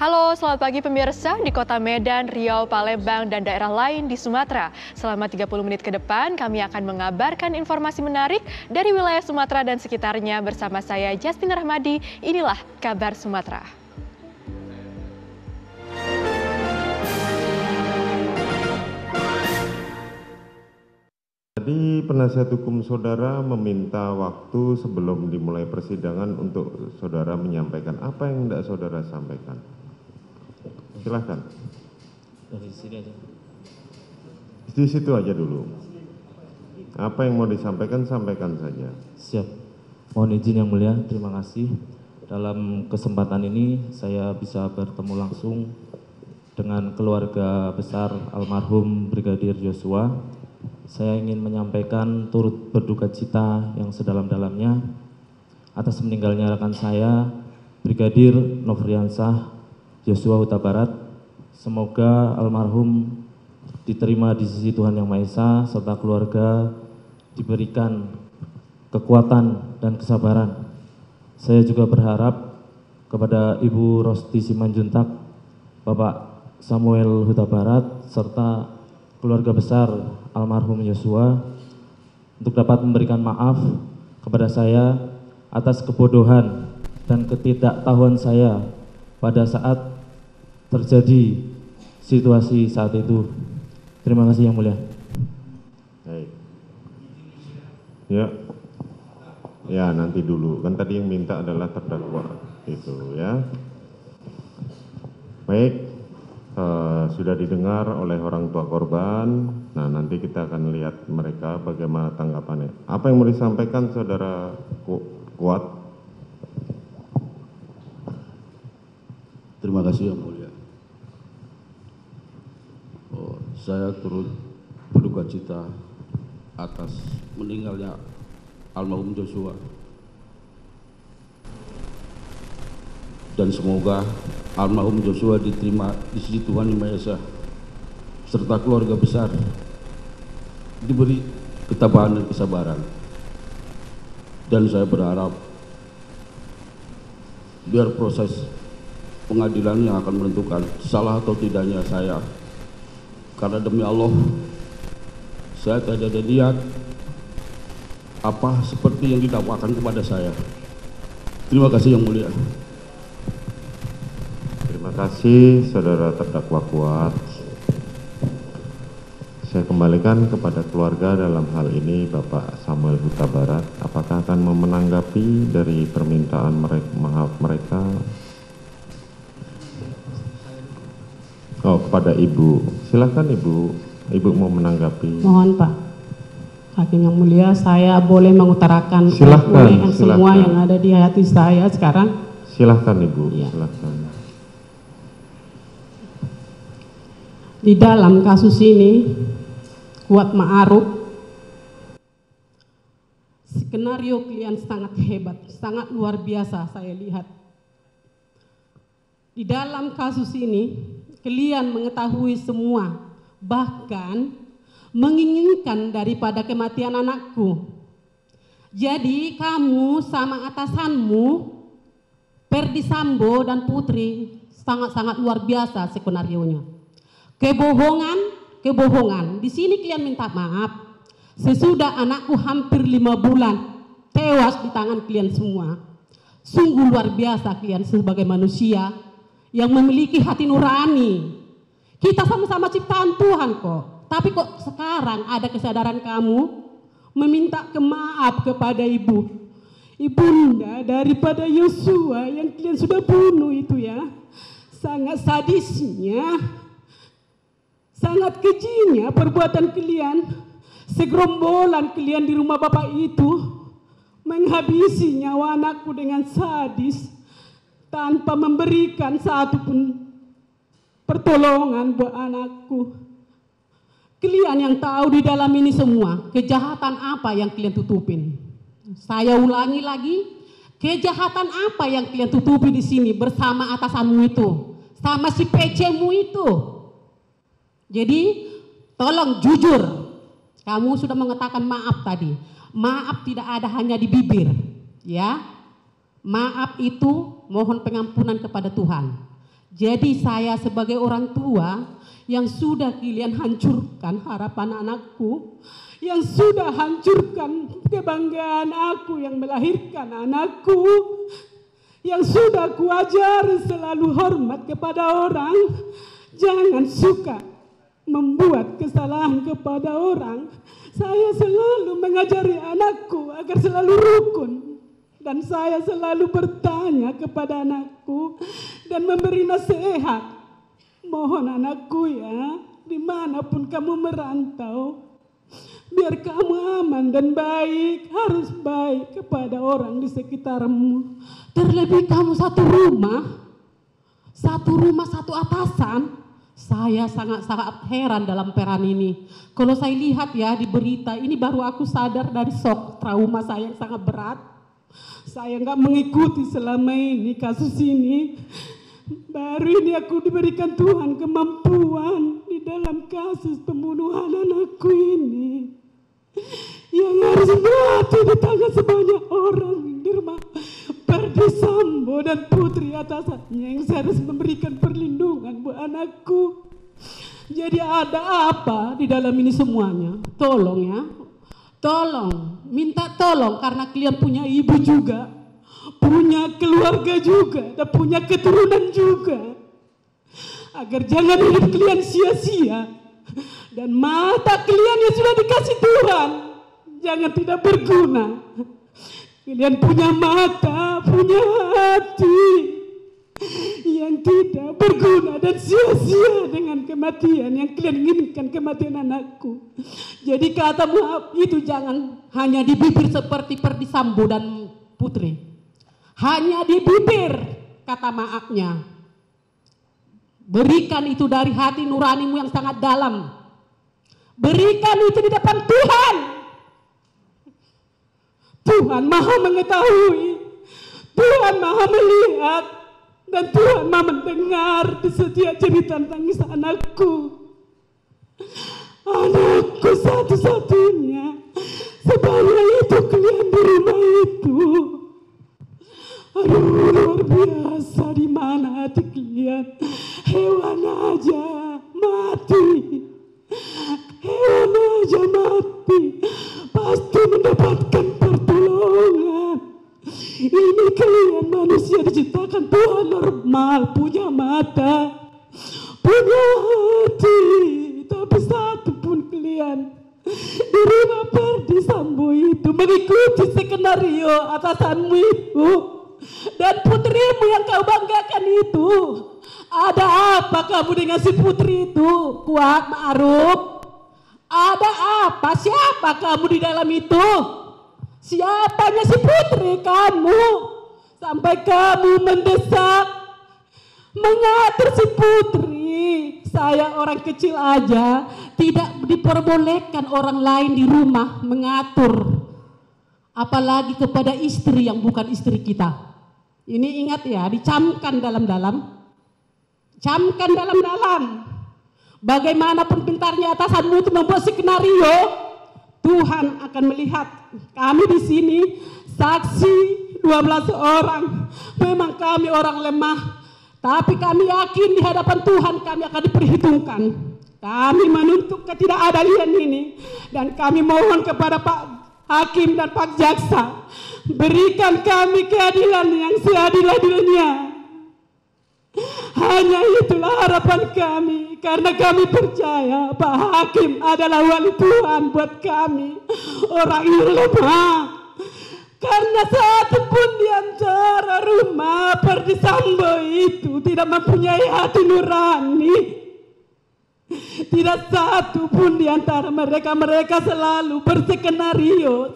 Halo, selamat pagi pemirsa di Kota Medan, Riau, Palembang, dan daerah lain di Sumatera. Selama 30 menit ke depan, kami akan mengabarkan informasi menarik dari wilayah Sumatera dan sekitarnya bersama saya, Justin Rahmadi. Inilah Kabar Sumatera. Tadi penasihat hukum saudara meminta waktu sebelum dimulai persidangan untuk saudara menyampaikan apa yang tidak saudara sampaikan. Silahkan. Dari sini aja. Di situ aja dulu. Apa yang mau disampaikan, sampaikan saja. Siap. Mohon izin yang mulia, terima kasih. Dalam kesempatan ini saya bisa bertemu langsung dengan keluarga besar almarhum Brigadir Yosua. Saya ingin menyampaikan turut berduka cita yang sedalam-dalamnya atas meninggalnya rekan saya, Brigadir Nofriansah Yosua Huta Barat. Semoga almarhum diterima di sisi Tuhan Yang Maha Esa serta keluarga diberikan kekuatan dan kesabaran. Saya juga berharap kepada Ibu Rosti Simanjuntak, Bapak Samuel Huta Barat, serta keluarga besar almarhum Yosua untuk dapat memberikan maaf kepada saya atas kebodohan dan ketidaktahuan saya pada saat terjadi situasi saat itu. Terima kasih yang mulia. Baik. Ya. Ya, nanti dulu. Kan tadi yang minta adalah terdakwa. Itu ya. Baik. Sudah didengar oleh orang tua korban. Nah, nanti kita akan lihat mereka bagaimana tanggapannya. Apa yang mau disampaikan saudara Kuat? Terima kasih yang mulia. Saya turut berduka cita atas meninggalnya almarhum Joshua. Dan semoga almarhum Joshua diterima di sisi Tuhan Yang Maha Esa serta keluarga besar diberi ketabahan dan kesabaran. Dan saya berharap biar proses pengadilan yang akan menentukan salah atau tidaknya saya, karena demi Allah saya tidak ada niat apa seperti yang didakwakan kepada saya. Terima kasih yang mulia. Terima kasih saudara terdakwa Kuat. Saya kembalikan kepada keluarga dalam hal ini Bapak Samuel Huta Barat. Apakah akan menanggapi dari permintaan maaf mereka? Oh, kepada Ibu. Silakan Ibu. Ibu mau menanggapi. Mohon Pak. Hakim yang mulia, saya boleh mengutarakan Silakan. semua yang ada di hati saya sekarang. Silahkan Ibu, Ya. silahkan. Di dalam kasus ini, Kuat Ma'aruf, skenario klien sangat hebat, sangat luar biasa saya lihat. Di dalam kasus ini, klien mengetahui semua, bahkan menginginkan daripada kematian anakku. Jadi kamu sama atasanmu, Ferdi Sambo dan Putri, sangat-sangat luar biasa skenarionya. Kebohongan. Di sini klien minta maaf. Sesudah anakku hampir 5 bulan tewas di tangan klien semua. Sungguh luar biasa klien sebagai manusia yang memiliki hati nurani. Kita sama-sama ciptaan Tuhan kok. Tapi kok sekarang ada kesadaran kamu meminta maaf kepada ibunda daripada Yosua yang klien sudah bunuh itu ya. Sangat sadisnya. Sangat kejinya perbuatan kalian. Segerombolan kalian di rumah bapak itu menghabisi nyawa anakku dengan sadis tanpa memberikan satu pun pertolongan buat anakku. Kalian yang tahu di dalam ini semua kejahatan apa yang kalian tutupin. Saya ulangi lagi, kejahatan apa yang kalian tutupi di sini bersama atasanmu itu, sama si PC-mu itu. Jadi tolong jujur, kamu sudah mengatakan maaf tadi. Maaf tidak ada hanya di bibir, ya. Maaf itu mohon pengampunan kepada Tuhan. Jadi saya sebagai orang tua yang sudah kalian hancurkan harapan anakku, yang sudah hancurkan kebanggaan aku yang melahirkan anakku, yang sudah kuajari selalu hormat kepada orang, jangan suka membuat kesalahan kepada orang. Saya selalu mengajari anakku agar selalu rukun. Dan saya selalu bertanya kepada anakku dan memberi nasihat. Mohon anakku ya, dimanapun kamu merantau, biar kamu aman dan baik, harus baik kepada orang di sekitarmu. Terlebih kamu satu rumah satu atasan. Saya sangat heran dalam peran ini. Kalau saya lihat ya di berita ini, baru aku sadar dari shock trauma saya yang sangat berat. Saya nggak mengikuti selama ini kasus ini. Baru ini aku diberikan Tuhan kemampuan di dalam kasus pembunuhan anakku ini. Yang harus mati di tangan sebanyak orang di rumah Ferdy Sambo dan putri atasannya yang harus memberikan perlindungan buat anakku. Jadi ada apa di dalam ini semuanya? Tolong ya. Tolong, minta tolong karena kalian punya ibu juga, punya keluarga juga, dan punya keturunan juga. Agar jangan hidup kalian sia-sia. Dan mata kalian yang sudah dikasih Tuhan, jangan tidak berguna. Kalian punya mata, punya hati yang tidak berguna dan sia-sia dengan kematian yang kalian inginkan, kematian anakku. Jadi kata maaf itu jangan hanya di bibir seperti Ferdy Sambo dan putri. Hanya di bibir kata maafnya. Berikan itu dari hati nuranimu yang sangat dalam. Berikan itu di depan Tuhan. Tuhan maha mengetahui, Tuhan maha melihat, dan Tuhan maha mendengar di setiap cerita tangis anakku. Anakku satu-satunya, sebanyak itu kalian di rumah itu. Aduh, luar biasa, di mana hati kalian? Hewan aja mati, hewan aja mati, pasti mendapatkan pertolongan. Ini kalian manusia diciptakan Tuhan normal, punya mata, punya hati, tapi satu pun kalian di rumah Ferdy Sambo itu mengikuti skenario atasanmu itu dan putrimu yang kau banggakan itu. Ada apa kamu dengan si putri itu, Kuat Ma'ruf? Ada apa? Siapa kamu di dalam itu? Siapanya si putri kamu? Sampai kamu mendesak, mengatur si putri. Saya orang kecil aja, tidak diperbolehkan orang lain di rumah mengatur. Apalagi kepada istri yang bukan istri kita. Ini ingat ya, dicamkan dalam-dalam. Camkan dalam-dalam. Bagaimanapun pintarnya atasanmu itu membuat skenario, Tuhan akan melihat. Kami di sini saksi 12 orang. Memang kami orang lemah, tapi kami yakin di hadapan Tuhan kami akan diperhitungkan. Kami menuntut ketidakadilan ini dan kami mohon kepada Pak Hakim dan Pak Jaksa, berikan kami keadilan yang seadil-adilnya. Hanya itulah harapan kami, karena kami percaya Pak Hakim adalah wali Tuhan buat kami, orang yang lemah. Karena satu pun di antara rumah Ferdy Sambo itu tidak mempunyai hati nurani. Tidak satu pun di antara mereka selalu berskenario,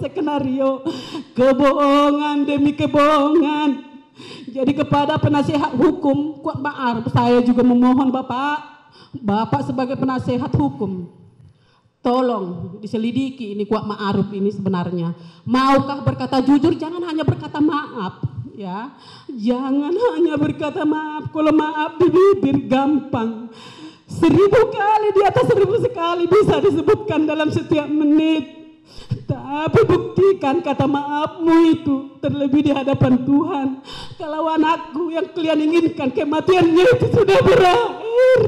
kebohongan demi kebohongan. Jadi kepada penasihat hukum Kuat Ma'ruf, saya juga memohon Bapak sebagai penasihat hukum, tolong diselidiki ini Kuat Ma'ruf ini sebenarnya maukah berkata jujur, jangan hanya berkata maaf ya, jangan hanya berkata maaf. Kalau maaf di bibir gampang, 1000 kali di atas 1000 sekali bisa disebutkan dalam setiap menit. Apa buktikan kata maafmu itu terlebih di hadapan Tuhan. Kalau anakku yang kalian inginkan kematiannya itu sudah berakhir.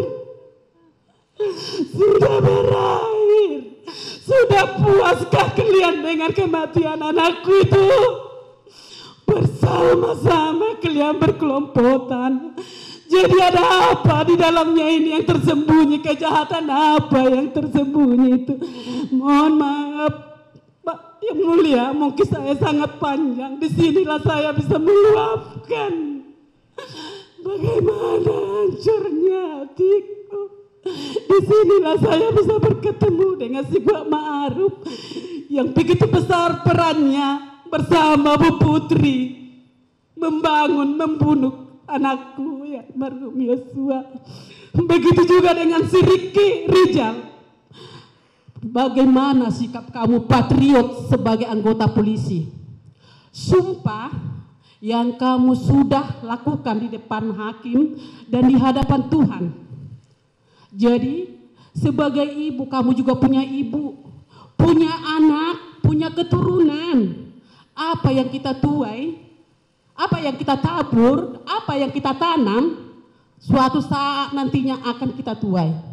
Sudah berakhir. Sudah puaskah kalian dengan kematian anakku itu? Bersama-sama kalian berkelompotan. Jadi ada apa di dalamnya ini yang tersembunyi? Kejahatan apa yang tersembunyi itu? Mohon maaf, Pak yang mulia, mungkin saya sangat panjang. Disinilah saya bisa meluapkan bagaimana hancurnya hatiku. Disinilah saya bisa bertemu dengan si Mbak Ma'ruf yang begitu besar perannya bersama Bu Putri membangun, membunuh anakku ya almarhum Yosua. Begitu juga dengan si Ricky Rijal. Bagaimana sikap kamu patriot sebagai anggota polisi? Sumpah yang kamu sudah lakukan di depan hakim dan di hadapan Tuhan. Jadi sebagai ibu kamu juga punya ibu, punya anak, punya keturunan. Apa yang kita tuai, apa yang kita tabur, apa yang kita tanam, suatu saat nantinya akan kita tuai.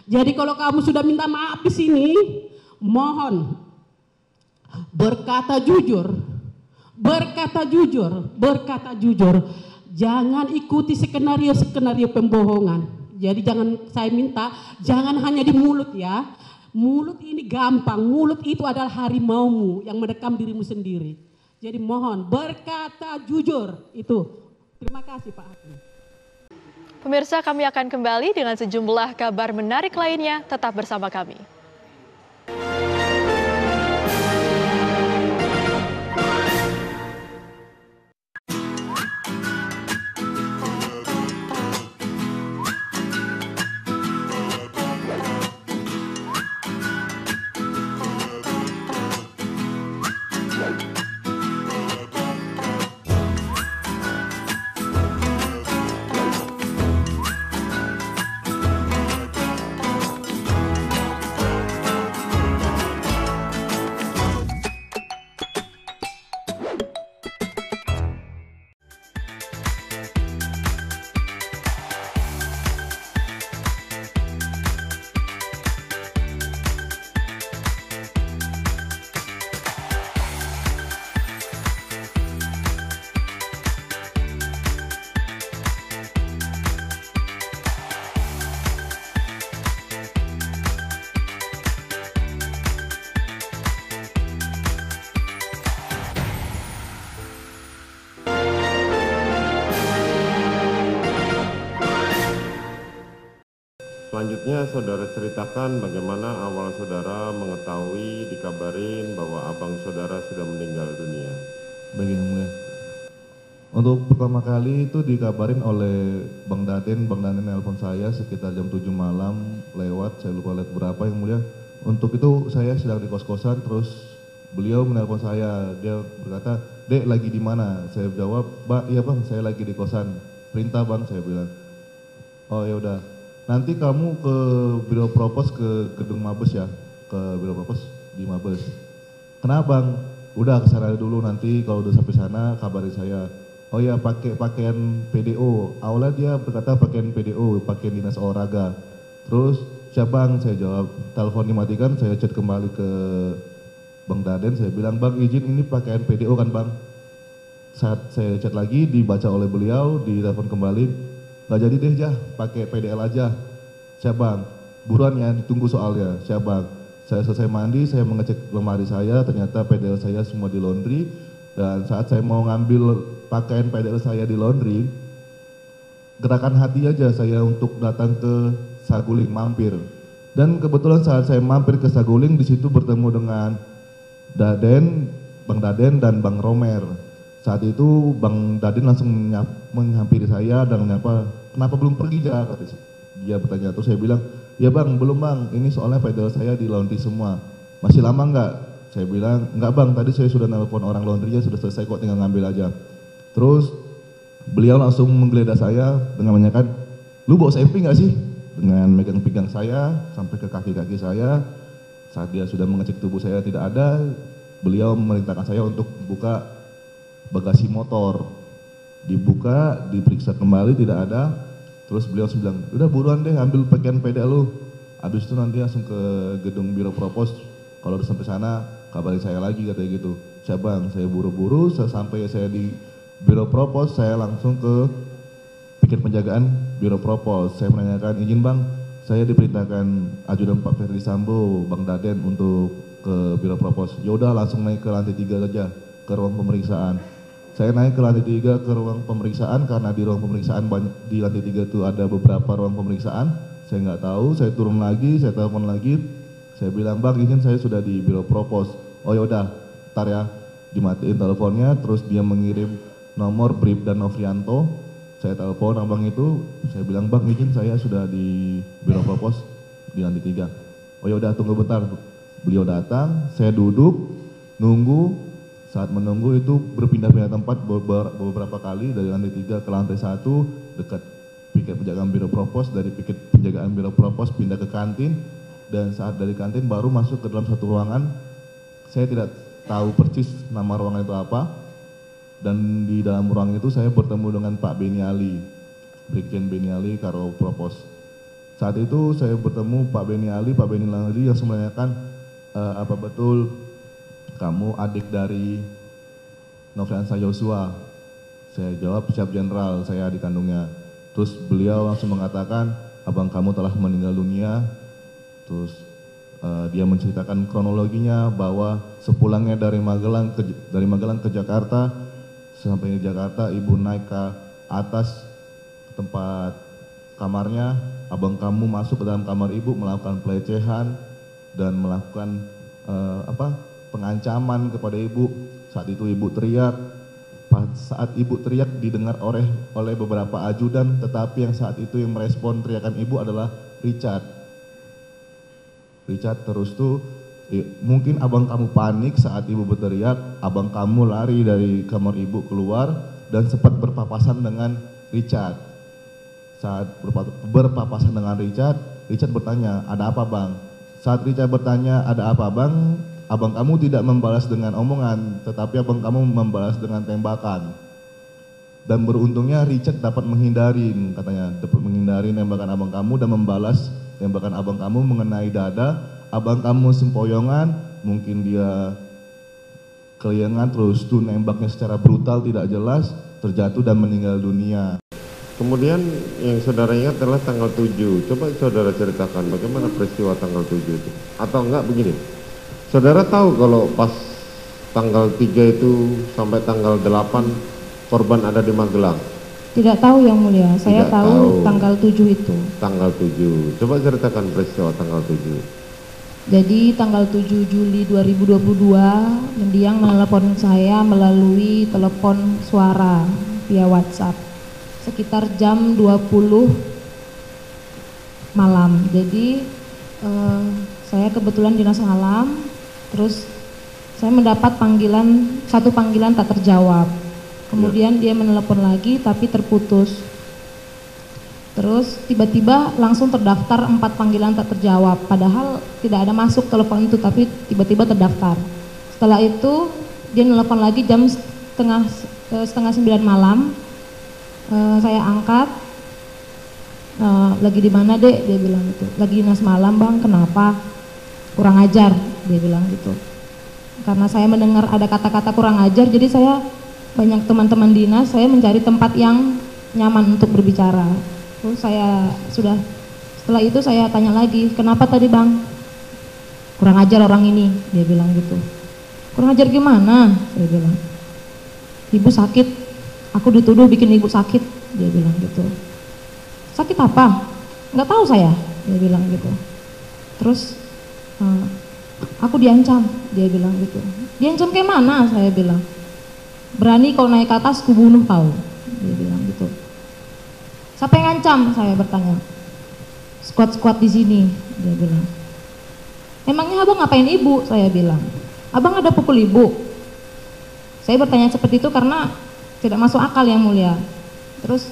Jadi kalau kamu sudah minta maaf di sini, mohon berkata jujur, berkata jujur, berkata jujur. Jangan ikuti skenario-skenario pembohongan. Jadi jangan, saya minta jangan hanya di mulut ya. Mulut ini gampang, mulut itu adalah harimaumu yang mendekam dirimu sendiri. Jadi mohon berkata jujur itu. Terima kasih Pak Hakim. Pemirsa, kami akan kembali dengan sejumlah kabar menarik lainnya. Tetap bersama kami. Selanjutnya saudara ceritakan bagaimana awal saudara mengetahui, dikabarin bahwa abang saudara sudah meninggal dunia. Baik, Yang Mulia. Untuk pertama kali itu dikabarin oleh Bang Daden nelpon saya sekitar jam 7 malam lewat, saya lupa lihat berapa Yang Mulia. Untuk itu saya sedang di kos-kosan, terus beliau menelpon saya, dia berkata, "Dek, lagi di mana?" Saya jawab, "Iya Bang, saya lagi di kosan." "Perintah Bang," saya bilang. "Oh ya udah. Nanti kamu ke Biro Propos ke gedung Mabes ya, ke Biro Propos di Mabes." "Kenapa Bang?" "Udah kesana dulu, nanti kalau udah sampai sana kabarin saya." "Oh ya, pakai pakaian PDO." Awalnya dia berkata pakaian PDO, pakaian dinas olahraga. Terus, "Siap Bang," saya jawab. Telepon dimatikan, saya chat kembali ke Bang Daden, saya bilang, "Bang, izin ini pakaian PDO kan Bang?" Saat saya chat lagi, dibaca oleh beliau, ditelepon kembali, "Nggak jadi deh Jah, pakai PDL aja." "Siap Bang, buruan ya, ditunggu soalnya." "Siap Bang." Saya selesai mandi, saya mengecek lemari saya, ternyata PDL saya semua di laundry. Dan saat saya mau ngambil pakaian PDL saya di laundry, gerakan hati aja saya untuk datang ke Saguling, mampir. Dan kebetulan saat saya mampir ke Saguling, di situ bertemu dengan Daden, Bang Daden dan Bang Romer. Saat itu Bang Daden langsung menghampiri saya dan menyapa, "Kenapa belum pergi Jah?" Dia bertanya. Terus saya bilang, "Ya Bang, belum Bang, ini soalnya pedal saya di laundry semua." "Masih lama enggak?" Saya bilang, "Enggak Bang, tadi saya sudah nelpon orang laundrynya, sudah selesai kok, tinggal ngambil aja." Terus beliau langsung menggeledah saya dengan menanyakan, "Lu bawa SMP enggak sih?" Dengan megang pinggang saya sampai ke kaki-kaki saya. Saat dia sudah mengecek tubuh saya tidak ada, beliau memerintahkan saya untuk buka bagasi motor. Dibuka, diperiksa kembali, tidak ada. Terus beliau bilang, udah buruan deh ambil pakaian peda lu. Habis itu nanti langsung ke gedung Biro Propos. Kalau udah sampai sana, kabarin saya lagi, katanya gitu. Saya bang, saya buru-buru, sampai saya di Biro Propos, saya langsung ke piket penjagaan Biro Propos. Saya menanyakan, izin bang, saya diperintahkan ajudan Pak Ferdi Sambo, Bang Daden untuk ke Biro Propos. Yaudah langsung naik ke lantai 3 saja, ke ruang pemeriksaan. Saya naik ke lantai 3 ke ruang pemeriksaan karena di ruang pemeriksaan di lantai 3 itu ada beberapa ruang pemeriksaan. Saya nggak tahu, saya turun lagi, saya telepon lagi. Saya bilang, bang izin saya sudah di Biro Propos. Oh yaudah, ntar ya, dimatiin teleponnya, terus dia mengirim nomor Bribda Novrianto. Saya telepon abang itu, saya bilang, bang izin saya sudah di Biro Propos di lantai 3. Oh yaudah tunggu bentar. Beliau datang, saya duduk, nunggu. Saat menunggu itu berpindah-pindah tempat beberapa kali dari lantai 3 ke lantai 1 dekat piket penjagaan Biro Propos. Dari piket penjagaan Biro Propos pindah ke kantin, dan saat dari kantin baru masuk ke dalam satu ruangan. Saya tidak tahu persis nama ruangan itu apa, dan di dalam ruang itu saya bertemu dengan Pak Beni Ali, Brigjen Beni Ali Karo Propos. Saat itu saya bertemu Pak Beni Ali yang menanyakan, apa betul kamu adik dari Nofriansah Yosua? Saya jawab, siap jenderal, saya adik kandungnya. Terus beliau langsung mengatakan, abang kamu telah meninggal dunia. Terus dia menceritakan kronologinya bahwa sepulangnya dari Magelang ke Jakarta, sampai di Jakarta ibu naik ke atas tempat kamarnya, abang kamu masuk ke dalam kamar ibu melakukan pelecehan dan melakukan pengancaman kepada ibu. Saat itu ibu teriak. Saat ibu teriak didengar oleh beberapa ajudan, tetapi yang saat itu yang merespon teriakan ibu adalah Richard. Terus tuh mungkin abang kamu panik saat ibu berteriak, abang kamu lari dari kamar ibu keluar dan sempat berpapasan dengan Richard. Saat berpapasan dengan Richard bertanya, ada apa bang? Saat Richard bertanya, ada apa bang? Abang kamu tidak membalas dengan omongan, tetapi abang kamu membalas dengan tembakan. Dan beruntungnya Richard dapat menghindari tembakan abang kamu dan membalas tembakan abang kamu mengenai dada. Abang kamu sempoyongan, mungkin dia keliengan, terus tuh nembaknya secara brutal tidak jelas, terjatuh dan meninggal dunia. Kemudian yang saudara ingat adalah tanggal 7. Coba saudara ceritakan bagaimana peristiwa tanggal 7 itu. Atau enggak begini, saudara tahu kalau pas tanggal 3 itu sampai tanggal 8 korban ada di Magelang? Tidak tahu yang mulia, saya Tidak tahu tanggal 7 itu. Tanggal 7, coba ceritakan peristiwa tanggal 7. Jadi tanggal 7 Juli 2022, mendiang menelepon saya melalui telepon suara via WhatsApp sekitar jam 20 malam. Jadi saya kebetulan dinas malam, terus saya mendapat satu panggilan tak terjawab. Kemudian dia menelepon lagi tapi terputus. Terus tiba-tiba langsung terdaftar 4 panggilan tak terjawab, padahal tidak ada masuk telepon itu, tapi tiba-tiba terdaftar. Setelah itu dia nelpon lagi jam setengah 9 malam. Saya angkat, lagi di mana dek? Dia bilang gitu. Lagi dinas malam bang. Kenapa? Kurang ajar, dia bilang gitu. Karena saya mendengar ada kata-kata kurang ajar, jadi saya banyak teman-teman dinas, saya mencari tempat yang nyaman untuk berbicara. Terus setelah itu saya tanya lagi, kenapa tadi bang? Kurang ajar orang ini, dia bilang gitu. Kurang ajar gimana? Saya bilang, ibu sakit, aku dituduh bikin ibu sakit, dia bilang gitu. Sakit apa? Nggak tahu saya, dia bilang gitu. Terus aku diancam, dia bilang gitu. Diancam kayak mana? Saya bilang, berani kalau naik ke atas ku bunuh kau, dia bilang gitu. Siapa yang ngancam? Saya bertanya. Squad di sini, dia bilang. Emangnya abang ngapain ibu? Saya bilang. Abang ada pukul ibu? Saya bertanya seperti itu karena tidak masuk akal yang mulia. Terus,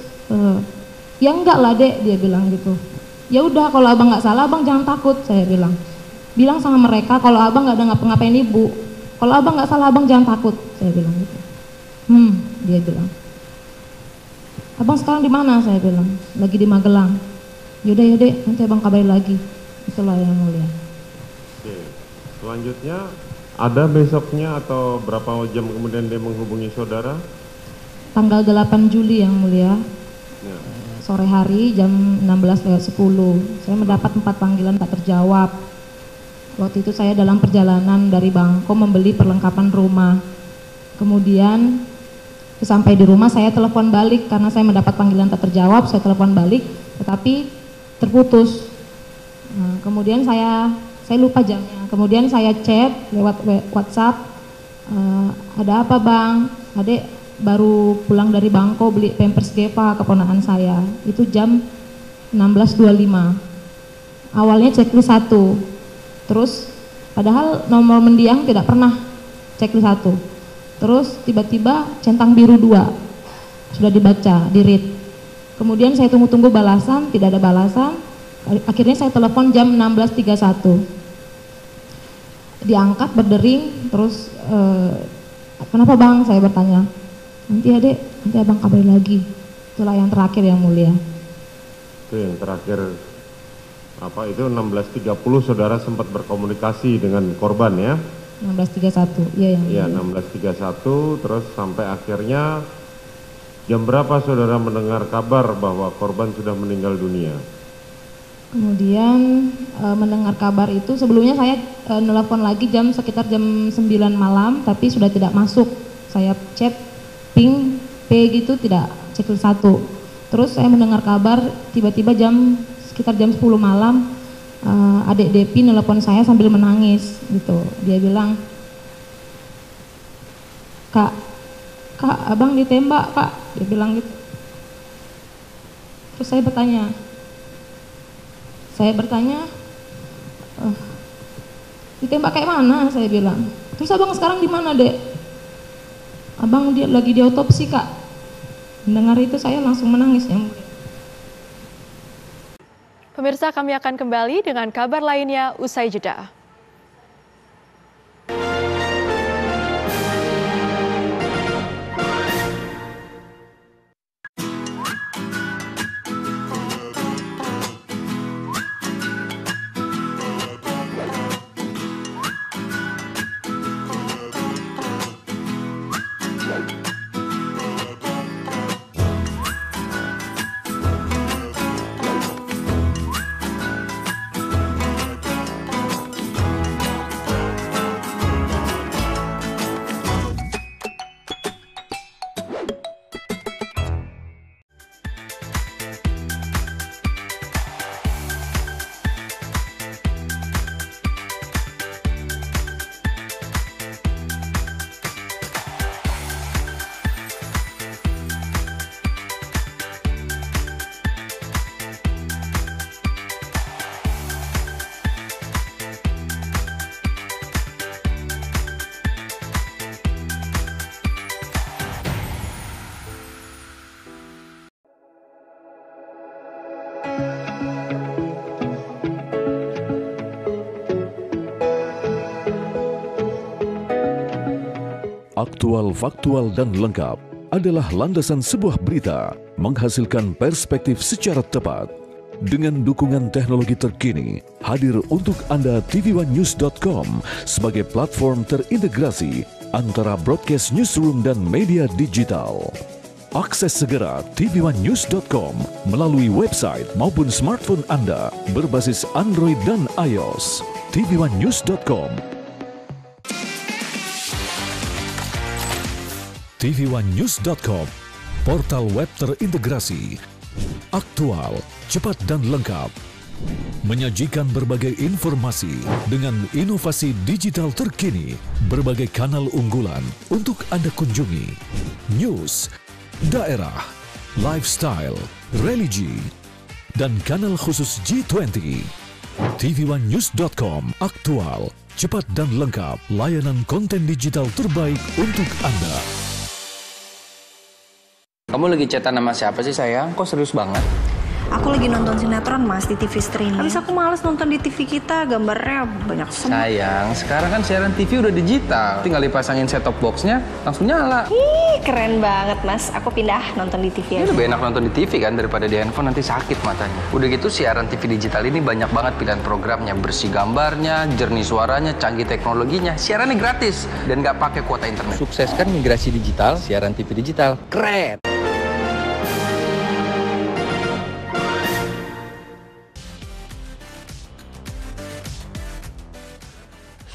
ya enggak lah dek, dia bilang gitu. Ya udah kalau abang nggak salah, abang jangan takut, saya bilang. Bilang sama mereka kalau abang nggak ada ngapa-ngapain ibu. Kalau abang nggak salah, abang jangan takut, saya bilang gitu. Dia bilang. Abang sekarang di mana? Saya bilang, lagi di Magelang. Yaudah ya dek, nanti abang kabarin lagi. Itulah yang mulia. Oke. Selanjutnya, ada besoknya atau berapa jam kemudian dia menghubungi saudara? Tanggal 8 Juli yang mulia. Ya. Sore hari jam 16:10. Saya mendapat 4 panggilan tak terjawab. Waktu itu saya dalam perjalanan dari Bangko membeli perlengkapan rumah. Kemudian sampai di rumah saya telepon balik karena saya mendapat panggilan tak terjawab. Saya telepon balik, tetapi terputus. Nah, kemudian saya lupa jamnya. Kemudian saya chat lewat WhatsApp. Ada apa bang? Adek baru pulang dari Bangko beli Pampers Geva keponakan saya. Itu jam 16.25. Awalnya checklist 1. Terus padahal nomor mendiang tidak pernah checklist 1. Terus tiba-tiba centang biru 2 sudah dibaca, di read. Kemudian saya tunggu-tunggu balasan, tidak ada balasan. Akhirnya saya telepon jam 16.31. Diangkat berdering, terus kenapa bang? Saya bertanya. Nanti adek, nanti abang kabarin lagi. Itulah yang terakhir yang mulia. Itu yang terakhir. Apa itu 16.30 saudara sempat berkomunikasi dengan korban ya? 16.31, iya yang Iya 16.31, terus sampai akhirnya jam berapa saudara mendengar kabar bahwa korban sudah meninggal dunia? Kemudian mendengar kabar itu, sebelumnya saya nelpon lagi sekitar jam 9 malam, tapi sudah tidak masuk. Saya chat, ping, P gitu, tidak checklist 1. Terus saya mendengar kabar, tiba-tiba sekitar jam 10 malam, adik Depi nelpon saya sambil menangis gitu. Dia bilang, kak abang ditembak kak, dia bilang gitu. Terus saya bertanya, ditembak kayak mana? Saya bilang. Terus abang sekarang di mana dek? Abang dia lagi diotopsi kak. Mendengar itu saya langsung menangis ya. Pemirsa, kami akan kembali dengan kabar lainnya usai jeda. Aktual, faktual, dan lengkap adalah landasan sebuah berita menghasilkan perspektif secara tepat. Dengan dukungan teknologi terkini, hadir untuk Anda tvOneNews.com sebagai platform terintegrasi antara broadcast newsroom dan media digital. Akses segera tvOneNews.com melalui website maupun smartphone Anda berbasis Android dan iOS. tvOneNews.com. tvOneNews.com, portal web terintegrasi, aktual, cepat dan lengkap, menyajikan berbagai informasi dengan inovasi digital terkini, berbagai kanal unggulan untuk Anda kunjungi, news, daerah, lifestyle, religi, dan kanal khusus G20. tvOneNews.com, aktual, cepat dan lengkap, layanan konten digital terbaik untuk Anda. Kamu lagi chatan sama siapa sih sayang? Kok serius banget? Aku lagi nonton sinetron Mas di TV streaming. Habis aku males nonton di TV kita, gambarnya banyak semua. Sayang, sekarang kan siaran TV udah digital. Tinggal dipasangin set-top box-nya, langsung nyala. Ih, keren banget Mas. Aku pindah nonton di TV aja. Lebih enak nonton di TV kan daripada di handphone, nanti sakit matanya. Udah gitu siaran TV digital ini banyak banget pilihan programnya. Bersih gambarnya, jernih suaranya, canggih teknologinya. Siarannya gratis dan nggak pakai kuota internet. Sukseskan migrasi digital, siaran TV digital. Keren!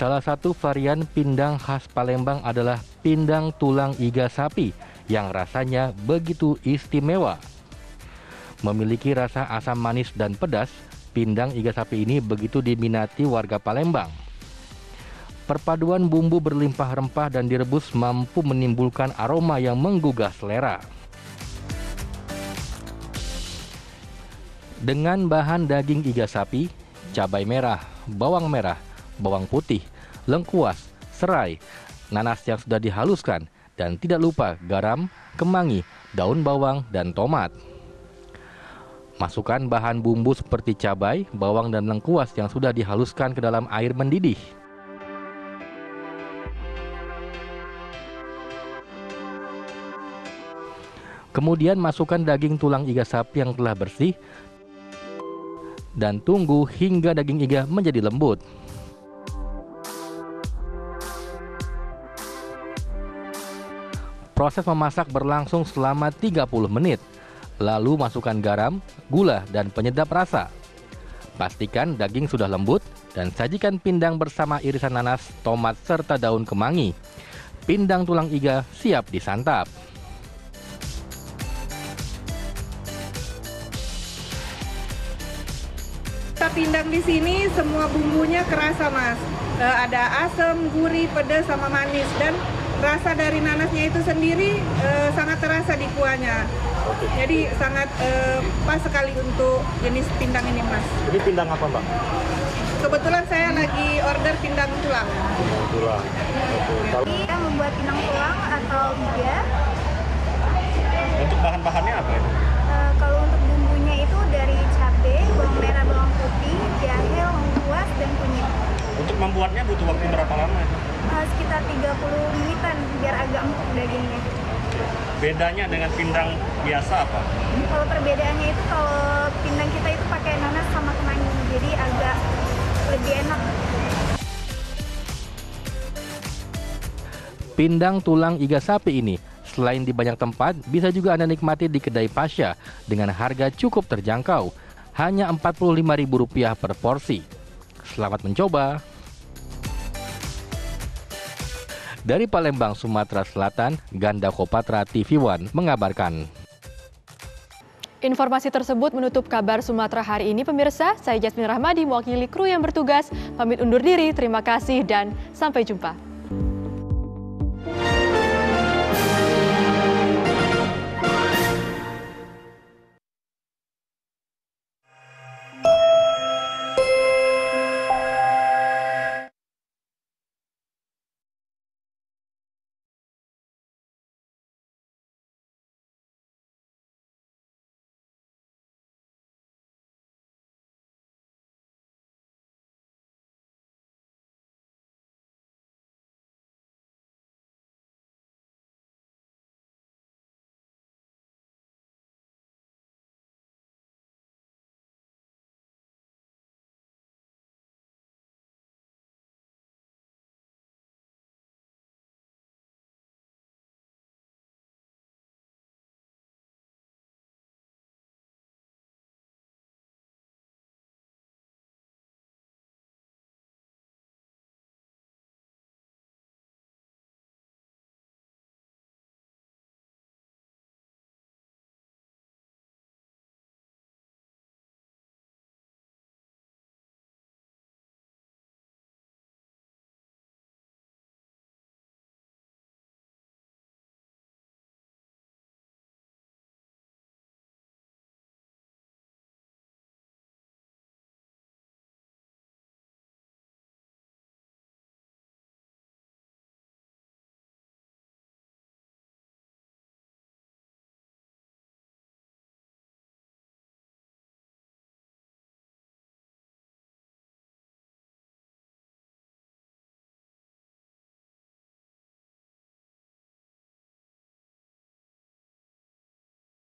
Salah satu varian pindang khas Palembang adalah pindang tulang iga sapi yang rasanya begitu istimewa. Memiliki rasa asam manis dan pedas, pindang iga sapi ini begitu diminati warga Palembang. Perpaduan bumbu berlimpah rempah dan direbus mampu menimbulkan aroma yang menggugah selera. Dengan bahan daging iga sapi, cabai merah, bawang merah, bawang putih, lengkuas, serai, nanas yang sudah dihaluskan, dan tidak lupa garam, kemangi, daun bawang, dan tomat. Masukkan bahan bumbu seperti cabai, bawang, dan lengkuas yang sudah dihaluskan ke dalam air mendidih. Kemudian masukkan daging tulang iga sapi yang telah bersih dan tunggu hingga daging iga menjadi lembut. Proses memasak berlangsung selama 30 menit. Lalu masukkan garam, gula, dan penyedap rasa. Pastikan daging sudah lembut dan sajikan pindang bersama irisan nanas, tomat, serta daun kemangi. Pindang tulang iga siap disantap. Pindang di sini semua bumbunya kerasa Mas. Ada asam, gurih, pedas, sama manis, dan rasa dari nanasnya itu sendiri sangat terasa di kuahnya. Jadi sangat pas sekali untuk jenis pindang ini Mas. Ini pindang apa Mbak? Kebetulan saya lagi order pindang tulang. Tulang. Kita membuat pindang tulang atau iga. Untuk bahan-bahannya apa itu? Kalau untuk bumbunya itu dari cabai, bawang merah, bawang putih, jahe, lengkuas, dan kunyit. Untuk membuatnya butuh waktu berapa lama? Sekitar 30 menitan biar agak empuk dagingnya. Bedanya dengan pindang biasa apa? Kalau perbedaannya itu kalau pindang kita itu pakai nanas sama kemangi, jadi agak lebih enak. Pindang tulang iga sapi ini selain di banyak tempat, bisa juga Anda nikmati di kedai Pasha dengan harga cukup terjangkau, hanya Rp45.000 per porsi. Selamat mencoba! Dari Palembang, Sumatera Selatan, Ganda Kopatra TV One mengabarkan. Informasi tersebut menutup kabar Sumatera hari ini, pemirsa. Saya Jasmine Rahmadi, mewakili kru yang bertugas. Pamit undur diri, terima kasih dan sampai jumpa.